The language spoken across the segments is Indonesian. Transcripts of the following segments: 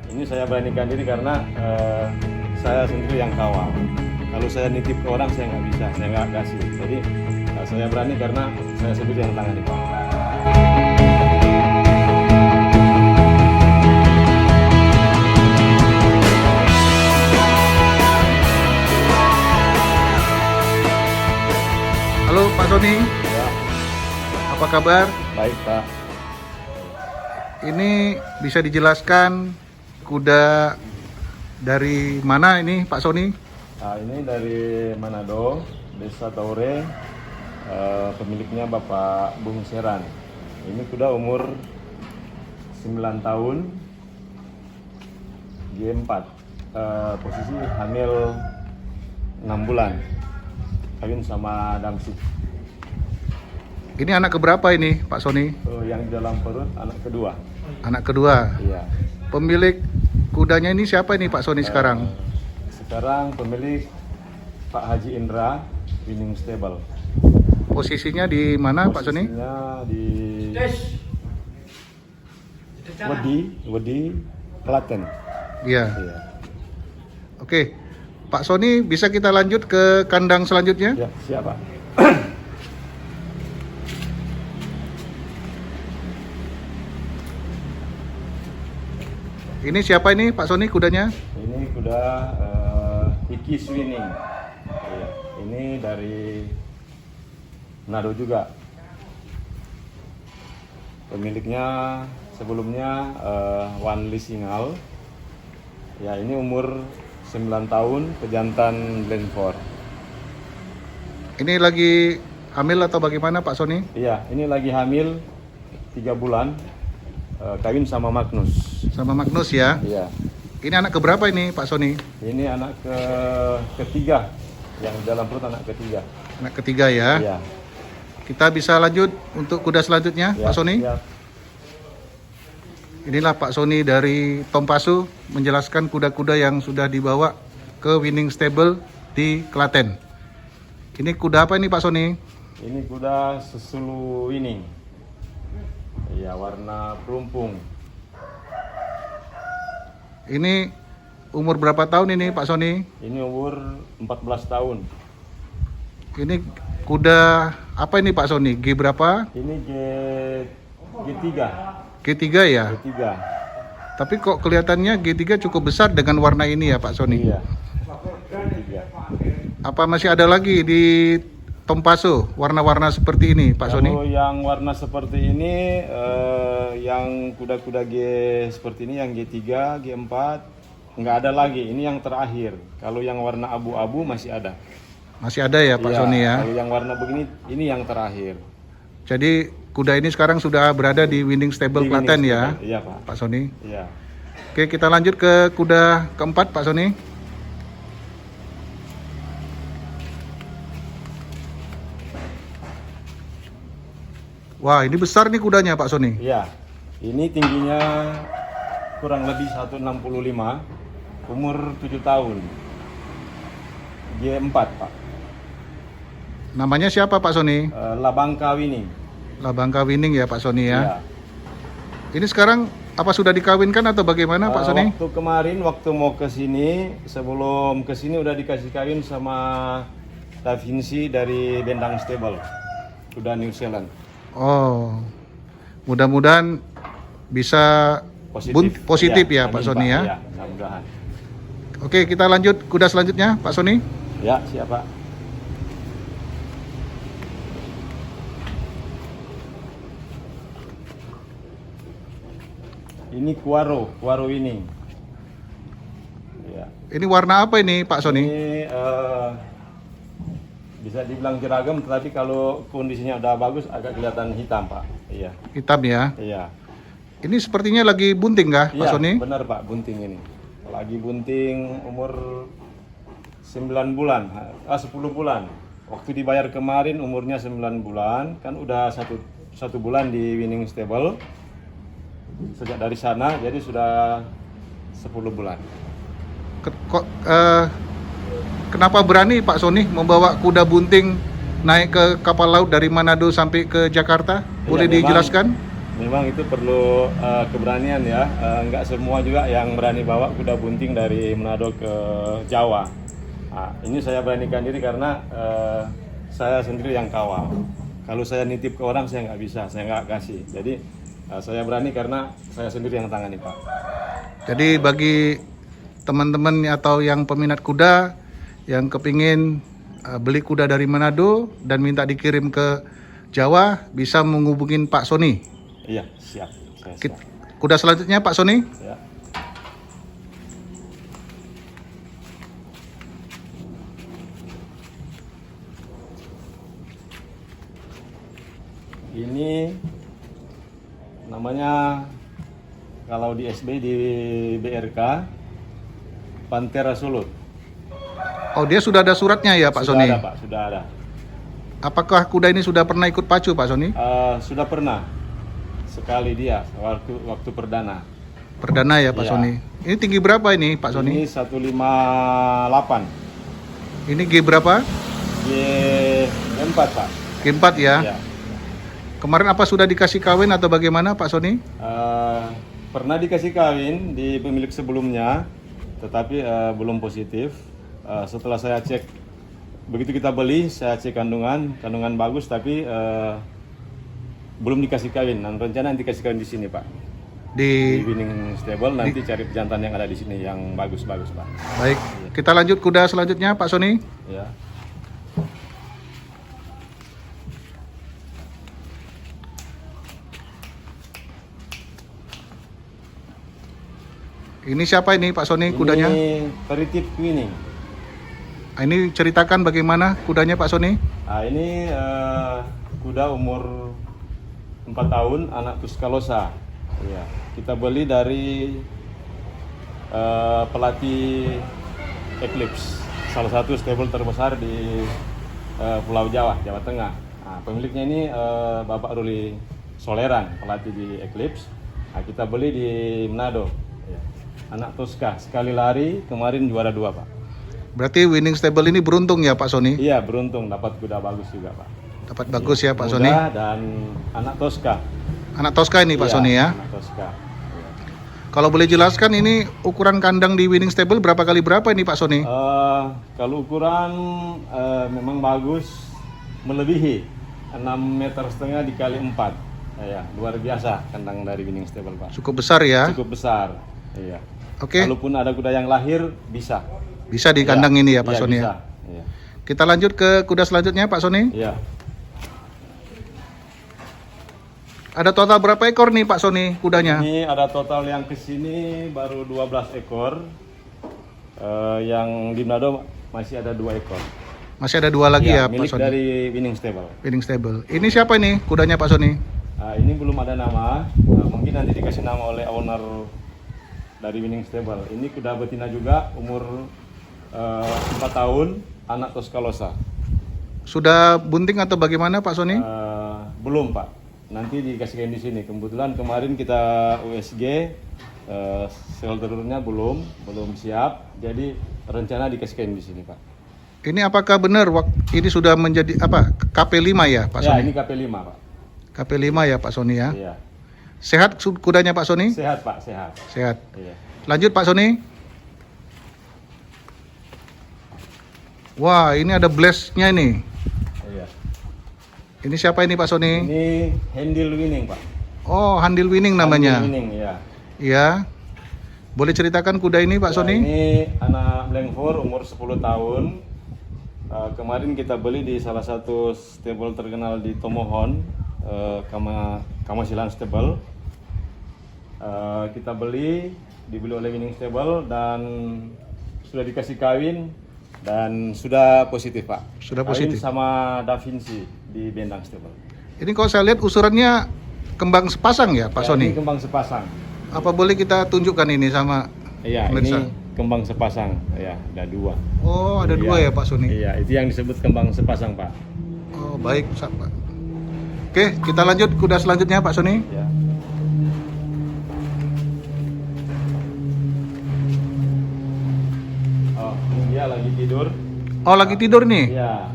Ini saya beranikan diri karena saya sendiri yang kawal. Kalau saya nitip ke orang saya nggak bisa, saya nggak kasih. Jadi saya berani karena saya sendiri yang tangani Pak. Halo Pak Sony, Ya, apa kabar? baik Pak. Ini bisa dijelaskan kuda dari mana ini Pak Sony? Nah, ini dari Manado, Desa Taure, pemiliknya Bapak Bung Seran. Ini kuda umur 9 tahun, G4, posisi hamil 6 bulan, kawin sama Damsik. Ini anak keberapa ini Pak Sony? Yang di dalam perut anak kedua. Anak kedua. Iya. Pemilik kudanya ini siapa ini Pak Sony sekarang? Sekarang pemilik Pak Haji Indra, Winning Stable. Posisinya di mana Pak Sony? Posisinya di Wedi, Klaten. Iya. Iya. Oke, Pak Sony bisa kita lanjut ke kandang selanjutnya? Ya, siapa? Ini siapa ini Pak Sony kudanya? Ini kuda Hiki Swinning. Iya. Ini dari Manado juga. Pemiliknya sebelumnya Wan Li Singal. Ya, ini umur 9 tahun, pejantan Glenford. Ini lagi hamil atau bagaimana Pak Sony? Iya, ini lagi hamil 3 bulan, kawin sama Magnus. Sama Magnus ya. Iya, Ini anak keberapa ini Pak Sony? ini anak ketiga, yang dalam perut anak ketiga. Anak ketiga ya. Iya. Kita bisa lanjut untuk kuda selanjutnya Ya, Pak Sony? siap. Inilah Pak Sony dari Tompasu menjelaskan kuda-kuda yang sudah dibawa ke Winning Stable di Klaten. Ini kuda apa ini Pak Sony? Ini kuda Susulu Winning. Iya, warna pelumpung. Ini umur berapa tahun ini Pak Sony? Ini umur 14 tahun. Ini kuda apa ini Pak Sony? G berapa? Ini G3. G3 ya? G3. Tapi kok kelihatannya G3 cukup besar dengan warna ini ya Pak Sony? Iya. G3. Apa masih ada lagi di Tompasu warna-warna seperti ini Pak Sony? Kalau yang warna seperti ini, yang kuda-kuda G seperti ini, yang G3, G4, nggak ada lagi. Ini yang terakhir. Kalau yang warna abu-abu masih ada. Masih ada ya Pak Iya, Sony ya? Kalau yang warna begini, ini yang terakhir. Jadi kuda ini sekarang sudah berada di Winning Stable Di Klaten Winning ya Stable. Iya Pak. Pak Sony? Iya. Oke, kita lanjut ke kuda keempat Pak Sony. Wah, ini besar nih kudanya Pak Sony. Iya. Ini tingginya kurang lebih 165, umur 7 tahun. G4 Pak. Namanya siapa Pak Sony? Labangka Winning. Labangka Winning ya Pak Sony ya. Iya. Ini sekarang apa sudah dikawinkan atau bagaimana Pak Sony? Waktu kemarin waktu mau ke sini, sebelum ke sini udah dikasih kawin sama Da Vinci dari Bendang Stable. Udah New Zealand. Oh, mudah-mudahan bisa positif ya Amin, Pak Sony ya. Iya, mudah-mudahan. Oke, kita lanjut kuda selanjutnya Pak Sony. Ya, siapa? Ini Kuaro Winning. Ya. Ini warna apa ini Pak Sony? Ini bisa dibilang jeragam, tetapi kalau kondisinya udah bagus agak kelihatan hitam Pak. Iya. Hitam ya. Iya. Ini sepertinya lagi bunting kah Pak Iya, Sony? benar Pak, bunting ini. Lagi bunting umur 9 bulan, 10 bulan. Waktu dibayar kemarin umurnya 9 bulan, kan udah satu bulan di Winning Stable. Sejak dari sana, jadi sudah 10 bulan. Kenapa berani Pak Sony membawa kuda bunting naik ke kapal laut dari Manado sampai ke Jakarta? Boleh Iya, memang dijelaskan? Memang itu perlu keberanian ya. Nggak semua juga yang berani bawa kuda bunting dari Manado ke Jawa. Nah, ini saya beranikan diri karena saya sendiri yang kawal. Kalau saya nitip ke orang saya nggak bisa, saya nggak kasih. Jadi saya berani karena saya sendiri yang tangani, Pak. Jadi bagi teman-teman atau yang peminat kuda yang kepingin beli kuda dari Manado dan minta dikirim ke Jawa, bisa menghubungin Pak Sony. Iya, siap. Saya siap. Kuda selanjutnya Pak Sony. Ya. Ini namanya kalau di SB di BRK Pantera Sulut. Oh, dia sudah ada suratnya ya Pak Sudah Sony? ada, Pak, sudah ada. Apakah kuda ini sudah pernah ikut pacu Pak Sony? Sudah pernah sekali dia waktu perdana. Perdana ya Pak Iya. Sony. Ini tinggi berapa ini Pak Sony? Ini 158. Ini G berapa? G4, Pak. G4 ya. Ya. Kemarin apa sudah dikasih kawin atau bagaimana Pak Sony? Pernah dikasih kawin di pemilik sebelumnya, tetapi belum positif. Setelah saya cek, begitu kita beli, saya cek kandungan bagus, tapi belum dikasih kawin. Dan rencana nanti kasih kawin di sini, Pak. Di Winning Stable, nanti cari pejantan yang ada di sini yang bagus-bagus, Pak. Baik, kita lanjut kuda selanjutnya Pak Sony. Ya. Ini siapa ini Pak Sony kudanya? Ini Peritif Winning. Ini ceritakan bagaimana kudanya Pak Sony? Ini kuda umur 4 tahun, anak Tuscaloosa. Ya, kita beli dari pelatih Eclipse, salah satu stable terbesar di Pulau Jawa, Jawa Tengah. Nah, pemiliknya ini Bapak Ruli Soleran, pelatih di Eclipse. Nah, kita beli di Manado. Ya. Anak Tosca, sekali lari kemarin juara 2, Pak. Berarti Winning Stable ini beruntung ya Pak Sony? Iya, beruntung dapat kuda bagus juga, Pak. Dapat bagus ya Pak Muda Sony? dan anak Tosca. Anak Tosca ini Pak Iya, Sony ya? anak Tosca. Iya. Kalau boleh jelaskan ini ukuran kandang di Winning Stable berapa kali berapa ini Pak Sony? Kalau ukuran memang bagus, melebihi 6,5 meter dikali 4. Ya, luar biasa kandang dari Winning Stable, Pak. Cukup besar ya? Cukup besar. Iya. Oke, Kalaupun ada kuda yang lahir bisa. bisa di kandang ini ya Pak Iya, Sony bisa. ya? Iya. Kita lanjut ke kuda selanjutnya Pak Sony. Iya. Ada total berapa ekor nih Pak Sony kudanya? Ini ada total yang kesini baru 12 ekor. Yang di Manado masih ada 2 ekor. Masih ada 2 lagi ya Pak milik Sony? dari Winning Stable. Winning Stable. Ini siapa ini kudanya Pak Sony? Ini belum ada nama. Mungkin nanti dikasih nama oleh owner dari Winning Stable. Ini kuda betina juga, umur 4 tahun, anak Tuscaloosa. Sudah bunting atau bagaimana Pak Sony? Belum, Pak. Nanti dikasihkan di sini. Kebetulan kemarin kita USG, sel telurnya belum siap. Jadi rencana dikasihkan di sini, Pak. Ini apakah benar ini sudah menjadi apa KP5 ya Pak Ya, Sony? ini KP5, Pak. KP5 ya Pak Sony ya. Iya. Sehat kudanya Pak Sony? Sehat, Pak, sehat. Sehat. Iya. Lanjut Pak Sony. Wah, ini ada blast-nya ini. Iya. Ini siapa ini Pak Sony? Ini Handle Winning, Pak. Oh, Handle Winning namanya. Handle Winning, ya. Iya. Boleh ceritakan kuda ini Pak Ya, Sony? ini anak Blankford umur 10 tahun. Kemarin kita beli di salah satu stable terkenal di Tomohon, Kamasilan Stable. Kita dibeli oleh Winning Stable dan sudah dikasih kawin dan sudah positif, Pak. Sudah Kawin positif. sama Da Vinci di Bendang Stable. Ini kalau saya lihat usurannya kembang sepasang ya Pak Ya, Sony? ini kembang sepasang. Apa boleh kita tunjukkan ini sama Iya, pemirsa? ini kembang sepasang. Ya, ada 2. Oh, ada 2 ya Pak Sony? Iya, itu yang disebut kembang sepasang, Pak. Oh, baik Pak. Oke, kita lanjut kuda selanjutnya Pak Sony. Ya. Oh, ini dia lagi tidur. Oh, lagi tidur nih. Ya.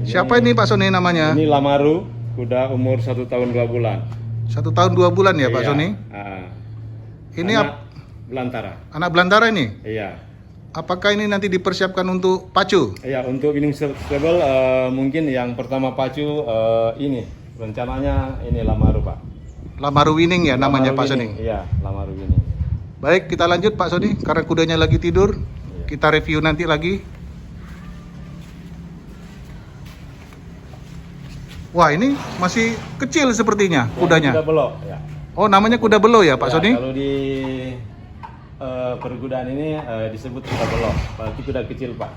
Siapa ini Pak Sony namanya? Ini Lamaru, kuda umur 1 tahun 2 bulan. 1 1 tahun 2 bulan ya Pak Iya. Sony? Ini Anak belantara. anak belantara ini? Iya. Apakah ini nanti dipersiapkan untuk pacu? Iya, untuk winning stable mungkin yang pertama pacu ini rencananya ini Lamaru, Pak. Lamaru Winning ya namanya Lamaru Pak Sony? Winning. Iya, Lamaru Winning. Baik, kita lanjut Pak Sony, karena kudanya lagi tidur. Iya. Kita review nanti lagi. Wah, ini masih kecil sepertinya kudanya. Kuda belok, ya. Oh, namanya kuda belo ya Pak Ya, Sony? kalau di perkudaan ini disebut kuda belok. Berarti kuda kecil, Pak.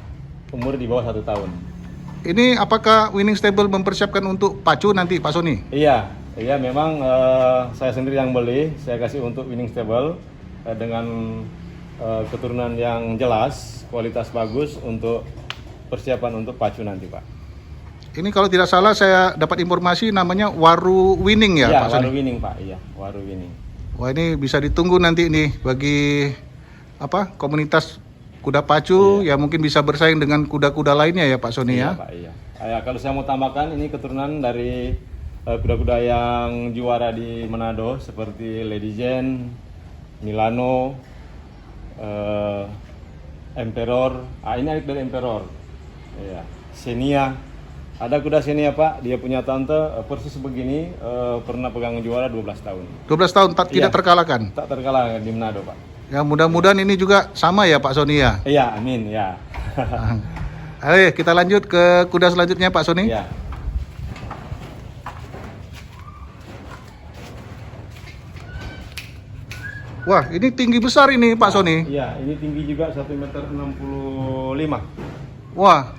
Umur di bawah 1 tahun. Ini apakah Winning Stable mempersiapkan untuk pacu nanti Pak Sony? Iya, iya memang saya sendiri yang beli. Saya kasih untuk winning stable dengan keturunan yang jelas, kualitas bagus untuk persiapan untuk pacu nanti, Pak. Ini kalau tidak salah saya dapat informasi namanya Waru Winning ya Iya, Pak Sony? Waru Winning, Pak. Iya, Waru Winning. Wah, ini bisa ditunggu nanti nih bagi komunitas kuda pacu ya, mungkin bisa bersaing dengan kuda-kuda lainnya ya Pak Sony Iya, ya. Pak, iya. Kalau saya mau tambahkan ini keturunan dari kuda-kuda yang juara di Manado seperti Lady Jane, Milano, Emperor. Ini adik dari Emperor. Iya. Xenia. Ada kuda Xenia, Pak. Dia punya tante persis begini, pernah pegang juara 12 tahun. 12 tahun tidak Iya. terkalahkan. Tak terkalahkan di Manado, Pak. Ya, mudah-mudahan ini juga sama ya Pak Sony ya. Iya, amin ya. Ayo kita lanjut ke kuda selanjutnya Pak Sony. Iya. Wah, ini tinggi besar ini Pak Sony. Iya, ini tinggi juga 1,65 m. Wah,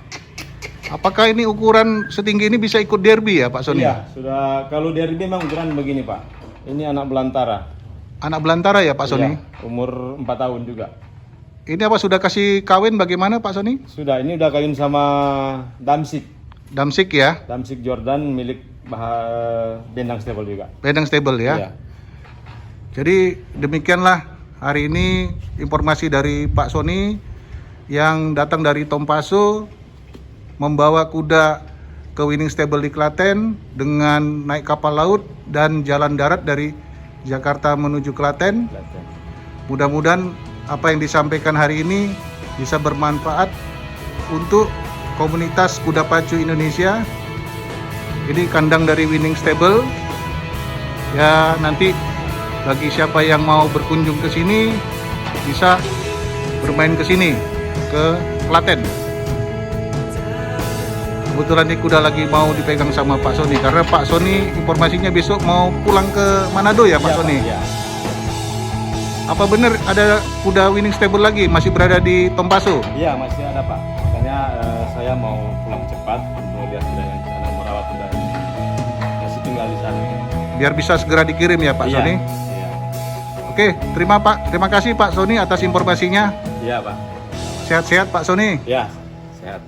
apakah ini ukuran setinggi ini bisa ikut derby ya Pak Sony? Iya, sudah kalau dari dia memang ukuran begini, Pak. Ini anak belantara. Anak belantara ya Pak Sony? Iya, umur 4 tahun juga. Ini apa sudah kasih kawin bagaimana Pak Sony? Sudah, ini udah kawin sama Damsik. Damsik ya, Damsik Jordan milik Bendang Stable juga. Bendang Stable ya. Iya. Jadi demikianlah hari ini informasi dari Pak Sony yang datang dari Tompaso membawa kuda ke Winning Stable di Klaten dengan naik kapal laut dan jalan darat dari Jakarta menuju Klaten. Kelihatan. Mudah-mudahan apa yang disampaikan hari ini bisa bermanfaat untuk komunitas kuda pacu Indonesia. Ini kandang dari Winning Stable. Ya, nanti bagi siapa yang mau berkunjung ke sini bisa bermain ke sini ke Klaten. Kebetulan ini kuda lagi mau dipegang sama Pak Sony karena Pak Sony informasinya besok mau pulang ke Manado ya Pak Iya, Sony. Iya. Apa benar ada kuda Winning Stable lagi masih berada di Tompaso? Iya, masih ada, Pak. Makanya saya mau pulang cepat untuk lihat kuda yang di sana, merawat kuda ini. Masih tinggal di sana. Biar bisa segera dikirim ya Pak Iya, Sony. Iya. Oke, terima kasih Pak Sony atas informasinya. Iya, Pak. Sehat-sehat Pak Sony. Ya, sehat.